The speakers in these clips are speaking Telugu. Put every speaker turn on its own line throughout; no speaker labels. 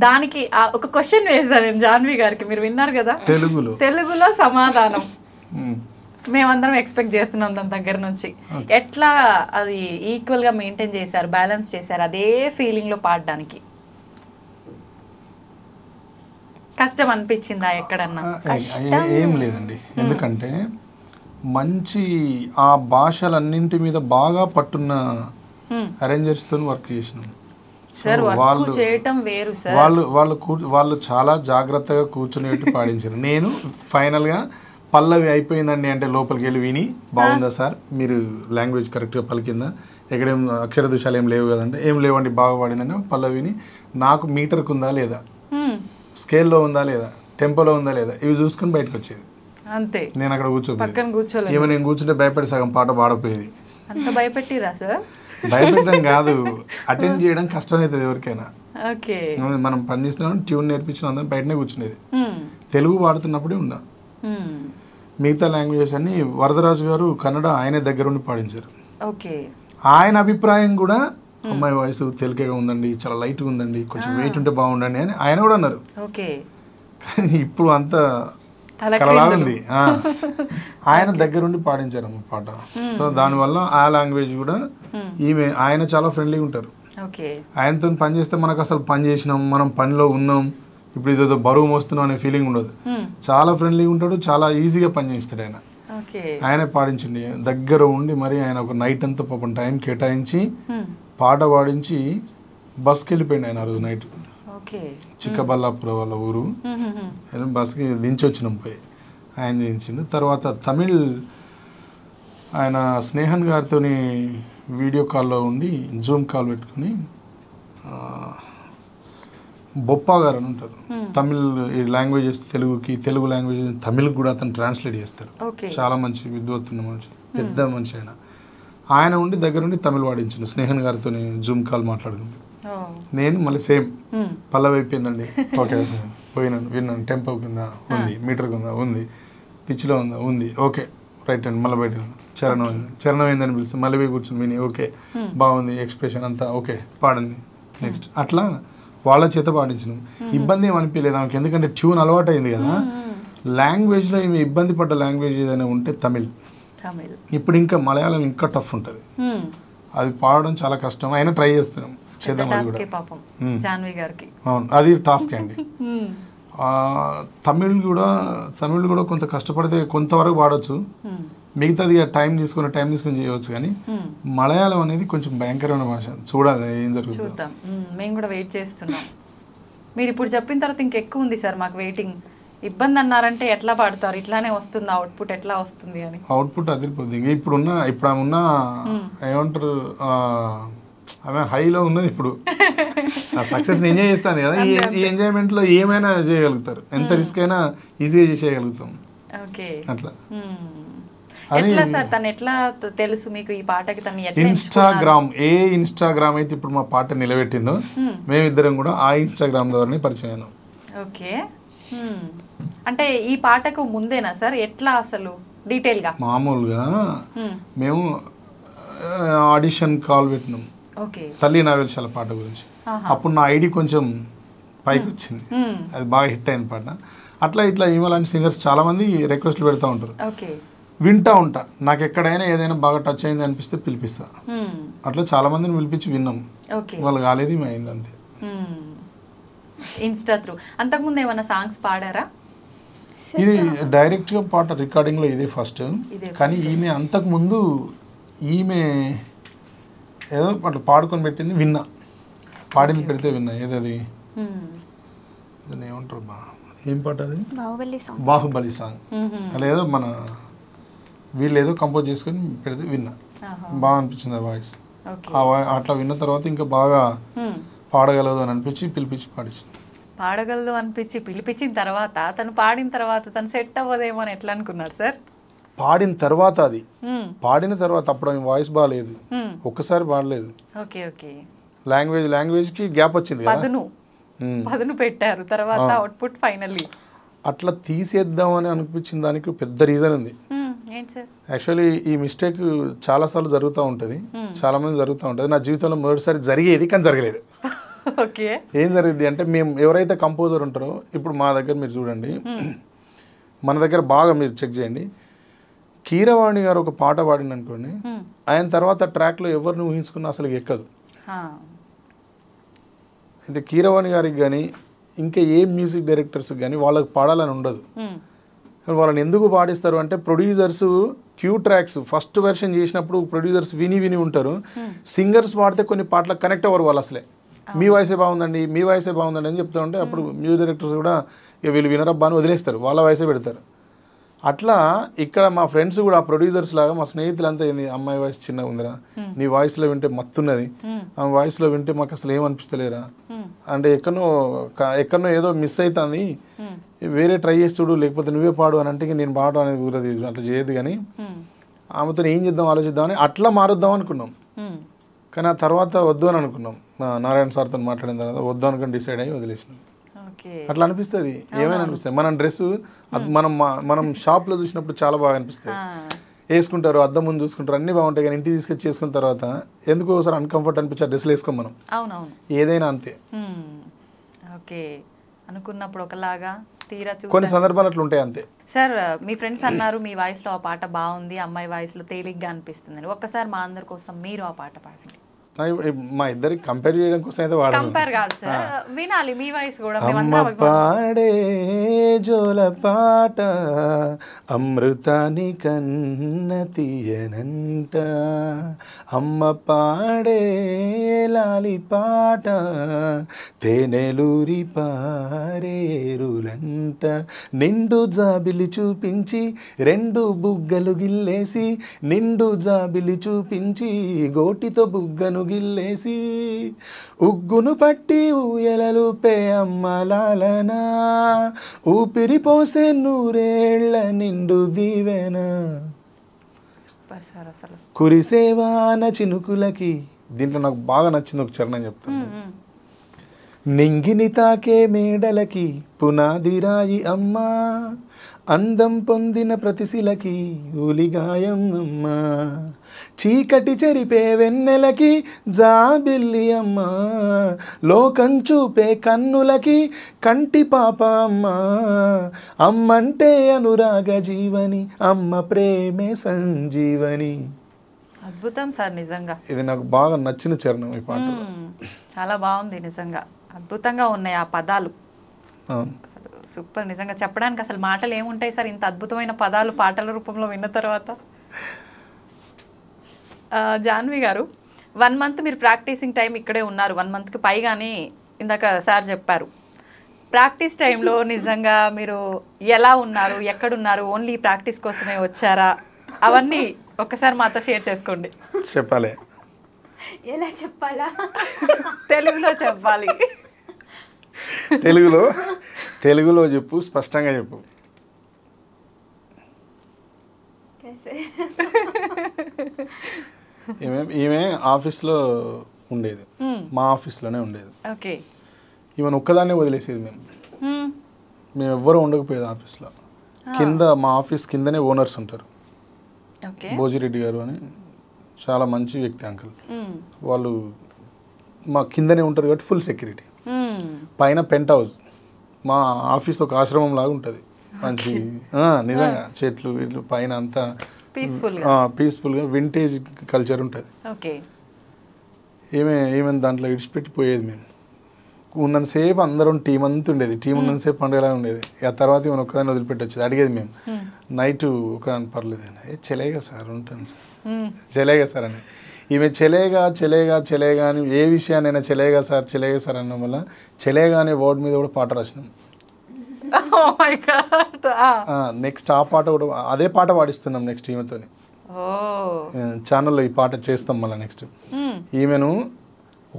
దానికి ఒక క్వశ్చన్ వేశాను నేను జాన్వి గారికి, మీరు విన్నారు కదా, తెలుగులో సమాధానం మేమందరం ఎక్స్పెక్ట్ చేస్తున్నాం దాని దగ్గర నుంచి. ఎట్లా అది ఈక్వల్ గా మెయింటైన్ చేశారు, బ్యాలెన్స్ చేశారు అదే ఫీలింగ్ లో పాడడానికి? కష్టం అనిపించిందా ఎక్కడన్నా?
ఏం లేదండి, ఎందుకంటే మంచి ఆ భాషలన్నింటి మీద బాగా పట్టున్న అరేంజర్స్ తో వర్క్ చేసినాం. వాళ్ళు చాలా జాగ్రత్తగా కూర్చునేట్టు పాడించారు. నేను ఫైనల్ గా పల్లవి అయిపోయిందండి అంటే లోపలికి వెళ్ళి విని, బాగుందా సార్ మీరు లాంగ్వేజ్ కరెక్ట్గా పలికిందా, ఎక్కడేం అక్షర దోషాలు ఏం లేవు కదంటే, ఏం లేవండి బాగా పాడిందంటే పల్లవిని నాకు మీటర్కి ఉందా లేదా, స్కేల్లో ఉందా లేదా, టెంపోలో ఉందా లేదా, ఇవి చూసుకుని బయటకు వచ్చేది.
అంతే.
నేను అక్కడ కూర్చోపోయి ఏమో నేను కూర్చుంటే భయపడి సగం పాట పాడపోయేది.
అంత భయపెట్టిరా సార్?
భయపెట్టడం కాదు, అటెండ్ చేయడం కష్టం అవుతుంది ఎవరికైనా. మనం పని చేస్తున్నాం, ట్యూన్ నేర్పించిన అందరం బయటనే కూర్చునేది. తెలుగు పాడుతున్నప్పుడే ఉన్నా. మిగతా లాంగ్వేజెస్ అన్ని వరదరాజు గారు కన్నడ ఆయనే దగ్గరుండి పాడించారు. ఆయన అభిప్రాయం కూడా అమ్మాయి వాయిస్ తెలుగుగా ఉందండి, చాలా లైట్గా ఉందండి, కొంచెం వెయిట్ ఉంటే బాగుండండి అని ఆయన కూడా అన్నారు. కానీ ఇప్పుడు అంత కలలా ఉంది. ఆయన దగ్గరుండి పాడించారు అమ్మ పాట. సో దానివల్ల ఆ లాంగ్వేజ్ కూడా ఆయన చాలా ఫ్రెండ్లీగా ఉంటారు. ఆయనతో పని చేస్తే మనకు అసలు పని చేసినాం, మనం పనిలో ఉన్నాం, ఇప్పుడు ఇదేదో బరువు మోస్తున్నాం అనే ఫీలింగ్ ఉండదు. చాలా ఫ్రెండ్లీగా ఉంటాడు, చాలా ఈజీగా పని చేస్తాడు. ఆయనే పాడించండి దగ్గర ఉండి, మరి ఆయన ఒక నైట్ అంతా పాపం టైం కేటాయించి పాట పాడించి బస్కి వెళ్ళిపోయింది ఆయన ఆ రోజు నైట్. చిక్కబల్లాపుర వాళ్ళ ఊరు, బస్కి దించి వచ్చినాం పోయి ఆయన దించిండు. తర్వాత తమిళ్ ఆయన స్నేహన్ గారితో వీడియో కాల్లో ఉండి జూమ్ కాల్ పెట్టుకుని, బొప్పా గారు అని ఉంటారు, తమిళ్ లాంగ్వేజెస్ తెలుగుకి, తెలుగు లాంగ్వేజ్ తమిళ్ కూడా అతను ట్రాన్స్లేట్ చేస్తారు. చాలా మంచి విద్వత్తున్న మనిషి, పెద్ద మనిషి. ఆయన ఉండి దగ్గర ఉండి తమిళ్ వాడించిండు స్నేహన్ గారితో జూమ్ కాల్ మాట్లాడుకుంటూ. నేను మళ్ళీ సేమ్ పల్లవి అయిపోయిందండి, ఓకే పోయినాను, విన్నాను, టెంపో కింద ఉంది, మీటర్ కింద ఉంది, పిచ్లో ఉందా ఉంది, ఓకే రైట్ అండి, మళ్ళీ బయట చరణం అయిందని పిలిచి మళ్ళీ పోయి కూర్చొని విని, ఓకే బాగుంది, ఎక్స్ప్రెషన్ అంతా ఓకే పాడండి నెక్స్ట్, అట్లా వాళ్ళ చేత పాడించినాం. ఇబ్బంది ఏమి అనిపించలేదు ఆమెకి, ఎందుకంటే ట్యూన్ అలవాటు అయింది కదా. లాంగ్వేజ్లో ఏమి ఇబ్బంది పడ్డ లాంగ్వేజ్ ఏదైనా ఉంటే తమిళ్. ఇప్పుడు ఇంకా మలయాళం ఇంకా టఫ్ ఉంటుంది, అది పాడడం చాలా కష్టం. అయినా ట్రై చేస్తున్నాం, చేద్దాం. అది కూడా అవును, అది టాస్క్ అండి. తమిళ్ కూడా కొంత కష్టపడితే కొంతవరకు పాడవచ్చు, మిగతాది టైం తీసుకుని చేయవచ్చు. కానీ మలయాళం అనేది కొంచెం భయంకరమైన భాష, చూడాలి ఏం జరుగుతుంది.
మేము కూడా వెయిట్ చేస్తున్నాం. మీరు ఇప్పుడు చెప్పిన తర్వాత ఇంకెక్కువ ఉంది సార్ మాకు వెయిటింగ్. ఇబ్బంది అన్నారంటే ఎట్లా పాడతారు, ఇట్లానే వస్తుంది అవుట్పుట్, ఎట్లా వస్తుంది అని?
అవుట్పుట్ అదిరిపోతుంది. ఇప్పుడు ఉన్న ఏమంటారు, ఆమె హైలో ఉన్నది. ఇప్పుడు ఆ సక్సెస్ ఎంజాయ్ చేస్తాను కదా, ఈ ఎంజాయ్మెంట్ లో ఏమైనా చేయగలుగుతారు, ఎంత రిస్క్ అయినా ఈజీగా చేసేయగలుగుతాం. అట్లా
తెలుసు మీకు ఈ పాటకి?
ఇన్స్టాగ్రామ్ అయితే ఇప్పుడు మా పాట నిలబెట్టిందో, మేమిద్దరం కూడా ఆ ఇన్స్టాగ్రామ్ ద్వారానే పరిచయం.
ఓకే, అంటే ఈ పాటకు ముందేనా సార్, ఎట్లా అసలు డీటెయిల్ గా?
మామూలుగా మేము ఆడిషన్ కాల్ పెట్టినాం తల్లి నావెల్శాల పాట గురించి. అప్పుడు నా ఐడి కొంచెం పైకి వచ్చింది, అది బాగా హిట్ అయింది పాట. అట్లా ఇట్లా ఇలాంటి సింగర్స్ చాలా మంది రిక్వెస్ట్లు పెడతా ఉంటారు, వింటా ఉంటా. నాకు ఎక్కడైనా ఏదైనా బాగా టచ్ అయింది అనిపిస్తే పిలిపిస్తా. అట్లా చాలా మందిని పిలిపించి విన్నాం, వాళ్ళు కాలేదు అయింది అంతే.
Insta through. అంతకుముందు ఏమైనా సాంగ్స్ పాడారా?
ఇది డైరెక్ట్గా పాట రికార్డింగ్లో ఇదే ఫస్ట్. కానీ ఈమె అంతకుముందు ఈమె ఏదో అట్లా పాడుకొని పెట్టింది విన్నా, పాడింది పెడితే విన్నా. ఏదది దాన్ని ఏమంటారు, ఏం పాట అది? బాహుబలి సాంగ్. అలా ఏదో మన వీళ్ళు ఏదో కంపోజ్ చేసుకొని పెడితే విన్నా, బాగా అనిపించింది ఆ వాయిస్. అట్లా విన్న తర్వాత ఇంకా బాగా పాడగలదు అని అనిపించి పిలిపించి పాడించిన.
పాడగలదు అనిపించి పిలిపించిన తర్వాత తను పాడిన తర్వాత తను సెట్ అవ్వదేమో అని ఎట్లా అనుకున్నారు సార్?
పాడిన తర్వాత అప్పుడు ఆమె వాయిస్ బాగాలేదు, ఒక్కసారి పాడలేదు. లాంగ్వేజ్ కి గ్యాప్ వచ్చింది,
పదును పెట్టారు తర్వాత అవుట్పుట్ ఫైనల్లీ
అట్లా తీసేద్దాం అని అనిపించిన దానికి పెద్ద రీజన్ ఉంది. యాక్చువల్లీ ఈ మిస్టేక్ చాలా సార్లు జరుగుతూ ఉంటుంది, చాలా మంది జరుగుతూ ఉంటుంది. నా జీవితంలో మొదటిసారి జరిగేది కానీ జరగలేదు.
ఓకే.
ఏం జరిగింది అంటే మేము ఎవరైతే కంపోజర్ ఉంటారో ఇప్పుడు మా దగ్గర మీరు చూడండి, మన దగ్గర బాగా మీరు చెక్ చేయండి, కీరవాణి గారు ఒక పాట పాడింది అనుకోండి, ఆయన తర్వాత ట్రాక్లో ఎవరిని ఊహించుకున్నా అసలు ఎక్కదు. అయితే కీరవాణి గారికి కానీ ఇంకా ఏ మ్యూజిక్ డైరెక్టర్స్కి కానీ వాళ్ళకి పాడాలని ఉండదు. వాళ్ళని ఎందుకు పాడిస్తారు అంటే producers cue tracks first version చేసినప్పుడు ప్రొడ్యూసర్స్ విని ఉంటారు, సింగర్స్ పాడితే కొన్ని పాటలకు కనెక్ట్ అవ్వరు వాళ్ళు అసలే. మీ వాయిసే బాగుందండి, మీ వాయిసే బాగుందండి అని చెప్తా ఉంటే అప్పుడు మ్యూజిక్ డైరెక్టర్స్ కూడా వీళ్ళు వినరబ్బా అని వదిలేస్తారు, వాళ్ళ వాయిసే పెడతారు. అట్లా ఇక్కడ మా ఫ్రెండ్స్ కూడా ఆ ప్రొడ్యూసర్స్ లాగా మా స్నేహితులంతా ఏంది, అమ్మాయి వాయిస్ చిన్నగా ఉందిరా, నీ వాయిస్లో వింటే మత్తున్నది, ఆ వాయిస్లో వింటే మాకు అసలు ఏమనిపిస్తలేరా అంటే ఎక్కడనో ఏదో మిస్ అవుతుంది, వేరే ట్రై చేసి చూడు లేకపోతే నువ్వే పాడు అని అంటే నేను పాడు అనేది ఊరది అట్లా చేయదు. కానీ ఆమెతో ఏం చేద్దాం ఆలోచిద్దామని అట్లా మారుద్దాం అనుకున్నాం. కానీ ఆ తర్వాత వద్దు అని అనుకున్నాం, నారాయణ సార్తో మాట్లాడిన తర్వాత వద్దు అనుకుని డిసైడ్ అయ్యి వదిలేసినాం. అట్లా అనిపిస్తుంది, ఏమైనా అనిపిస్తుంది. మనం డ్రెస్ మనం షాప్లో చూసినప్పుడు చాలా బాగా అనిపిస్తుంది, వేసుకుంటారు అద్దం ముందు చూసుకుంటారు అన్నీ బాగుంటాయి, కానీ ఇంటికి తీసుకొచ్చి చేసుకున్న తర్వాత ఎందుకు ఒకసారి అన్కంఫర్ట్ అనిపించే డ్రెస్లు వేసుకోం మనం. ఏదైనా అంతే.
ఓకే, అనుకున్నప్పుడు ఒకలాగా తీరా
కొన్ని సందర్భాలు అట్లా ఉంటాయి అంతే.
సార్ మీ ఫ్రెండ్స్ అన్నారు మీ వాయిస్లో ఆ పాట బాగుంది, అమ్మాయి వాయిస్లో తేలిగ్గా అనిపిస్తుంది. ఒక్కసారి మా అందరి కోసం మీరు ఆ పాట పాడండి.
మా ఇద్దరికి కంపేర్ చేయడం కోసం అయితే
కంపేర్ కాదు సార్, వినాలి మీ వాయిస్ కూడా.
అమ్మ పాడే జోల పాట అమృతాని కన్న తీయనంట, అమ్మ పాడే లాలి పాట తేనెలూరి పారేరులంట, నిండు జాబిలి చూపించి రెండు బుగ్గలు గిల్లేసి, నిండు జాబిలి చూపించి గోటితో బుగ్గను గిల్లేసి, ఉగ్గును పట్టి ఊయలలుపే అమ్మ లాలనా, ఊపిరి పోసే నూరేళ్ల నిండు దీవెన, కురిసేవాన చినుకులకి. దీంట్లో నాకు బాగా నచ్చింది ఒక చరణం చెప్తాను. నింగిని తాకే మేడలకి పునాదిరాయి అమ్మా, అందం పొందిన ప్రతిశిలకి ఉలిగాయం అమ్మా, చీకటి చెరిపే వెన్నెలకి జాబిల్లి అమ్మా, లోకం చూపే కన్నులకి కంటి పాప అమ్మా, అమ్మంటే అనురాగ జీవని, అమ్మ ప్రేమే సంజీవని.
అద్భుతం సార్, నిజంగా
ఇది నాకు బాగా నచ్చిన చరణం ఈ పాట.
చాలా బాగుంది నిజంగా, అద్భుతంగా ఉన్నాయి ఆ పదాలు. సూపర్, నిజంగా చెప్పడానికి అసలు మాటలు ఏముంటాయి సార్ ఇంత అద్భుతమైన పదాలు పాటల రూపంలో విన్న తర్వాత. జాన్వి గారు, 1 month మీరు ప్రాక్టీసింగ్ టైం ఇక్కడే ఉన్నారు, 1 monthకి పైగానే ఇందాక సార్ చెప్పారు. ప్రాక్టీస్ టైంలో నిజంగా మీరు ఎలా ఉన్నారు, ఎక్కడున్నారు, ఓన్లీ ప్రాక్టీస్ కోసమే వచ్చారా, అవన్నీ ఒక్కసారి మాతో షేర్ చేసుకోండి.
చెప్పాలి,
ఎలా చెప్పాలా,
తెలుగులో చెప్పాలి.
తెలుగులో చెప్పు, స్పష్టంగా చెప్పు. ఈమె ఆఫీస్లో ఉండేది, మా ఆఫీస్లోనే ఉండేది. ఈమెను ఒక్కదాన్నే వదిలేసేది. మేము ఎవ్వరూ ఉండకపోయేది ఆఫీస్లో. కింద మా ఆఫీస్ కిందనే ఓనర్స్ ఉంటారు, భోజిరెడ్డి గారు అని చాలా మంచి వ్యక్తి అంకుల్. వాళ్ళు మా కిందనే ఉంటారు కాబట్టి ఫుల్ సెక్యూరిటీ. పైన పెంట్ హౌస్, మా ఆఫీస్ ఒక ఆశ్రమం లాగా ఉంటుంది, మంచి నిజంగా చెట్లు వీళ్ళు పైన అంతా పీస్ఫుల్గా వింటేజ్ కల్చర్ ఉంటుంది. ఏమైనా దాంట్లో ఇడిచిపెట్టిపోయేది. మేము ఉన్నంతసేపు అందరం టీం అంతా ఉండేది, టీం ఉన్నంతసేపు పండుగలా ఉండేది. ఆ తర్వాత ఈమెను ఒక్కదాన్ని వదిలిపెట్టి వచ్చేది. అడిగేది మేము నైట్ ఒకదాన్ని, పర్లేదు అని, చెలేగా సార్ ఉంటాను సార్, చెలేగా సార్ అని. ఈమె చెలేగా అని ఏ విషయాన్నైనా చెలేగా సార్ అన్న వల్ల చెలేగా అనే వర్డ్ మీద కూడా పాట రాసినాం. నెక్స్ట్ ఆ పాట కూడా అదే పాట పాడిస్తున్నాం నెక్స్ట్ ఈమెతో ఛానల్లో. ఈ పాట చేస్తాం మళ్ళీ నెక్స్ట్. ఈమెను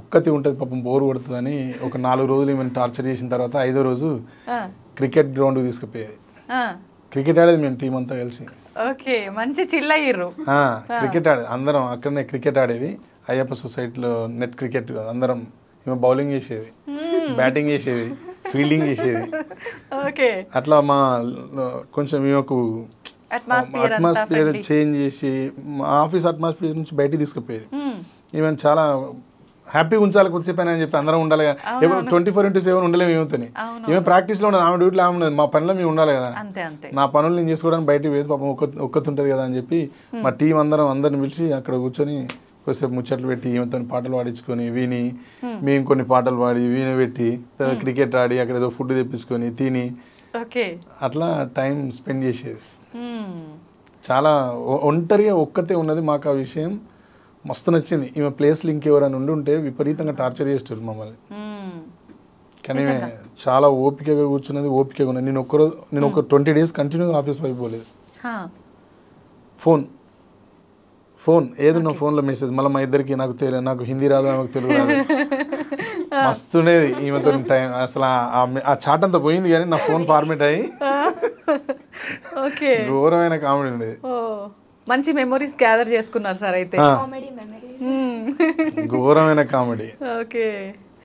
ఒక్కతి ఉంటుంది పాపం, బోర్ కొడుతుందని ఒక 4 రోజులు ఈమెను టార్చర్ చేసిన తర్వాత 5వ రోజు క్రికెట్ గ్రౌండ్కి తీసుకుపోయేది. క్రికెట్ ఆడేది మేము టీం అంతా కలిసి.
మంచి చిల్లయ్యారు
క్రికెట్ ఆడేది అందరం, అక్కడనే క్రికెట్ ఆడేది. అయ్యప్ప సొసైటీలో నెట్ క్రికెట్ అందరం. ఈమె బౌలింగ్ చేసేది, బ్యాటింగ్ చేసేది, ఫీల్డింగ్ చేసేది. అట్లా మా కొంచెం ఈమెకు అట్మాస్ఫియర్ చేంజ్ చేసి మా ఆఫీస్ అట్మాస్ఫియర్ నుంచి బయటికి తీసుకుపోయేది. ఈమెను చాలా హ్యాపీగా ఉంచాలి కొద్దిసేపు అని చెప్పి అందరం ఉండాలి కదా. 24/7 ఉండలేము ఏమవుతాయి. ఏమో ప్రాక్టీస్లో ఉండదు, ఆమె డ్యూటీలో ఆమె ఉండదు, మా పనిలో మేము ఉండాలి కదా. నా పనులు నేను చేసుకోవడానికి బయటికి పోయేది పాపం ఒక్కతుంటుంది కదా అని చెప్పి మా టీం అందరిని పిలిచి అక్కడ కూర్చొని కొద్దిసేపు ముచ్చట్లు పెట్టి ఈమెతో పాటలు పాడించుకొని విని, మేము కొన్ని పాటలు పాడి పెట్టి క్రికెట్ ఆడి అక్కడ ఏదో ఫుడ్ తెప్పించుకొని తిని అట్లా టైం స్పెండ్ చేసేది. చాలా ఒంటరిగా ఒక్కతే ఉన్నది. మాకు ఆ విషయం మస్తు నచ్చింది. ఈమె ప్లేస్లో ఇంకెవరైనా ఉంటే విపరీతంగా టార్చర్ చేస్తారు మమ్మల్ని. కానీ చాలా ఓపికగా కూర్చున్నది, ఓపికగా ఉన్నది. నేను ఒక 20 days కంటిన్యూగా ఆఫీస్ వైపు పోలేదు. ఫోన్ ఏదన్నా ఫోన్లో మెసేజ్, మళ్ళీ మా ఇద్దరికి నాకు హిందీ రాదు, నాకు తెలుగు రాదు. మస్తుండేది ఈమెతో టైం. అసలు ఆ చాట్ అంతా పోయింది కానీ నా ఫోన్ ఫార్మేట్ అయ్యి ఘోరమైన కామెడీ ఉండేది.
మంచి మెమరీస్ గ్యాదర్ చేసుకున్నారు సార్ అయితే.
కామెడీ మెమరీస్
ఘోరమైన కామెడీ.
ఓకే.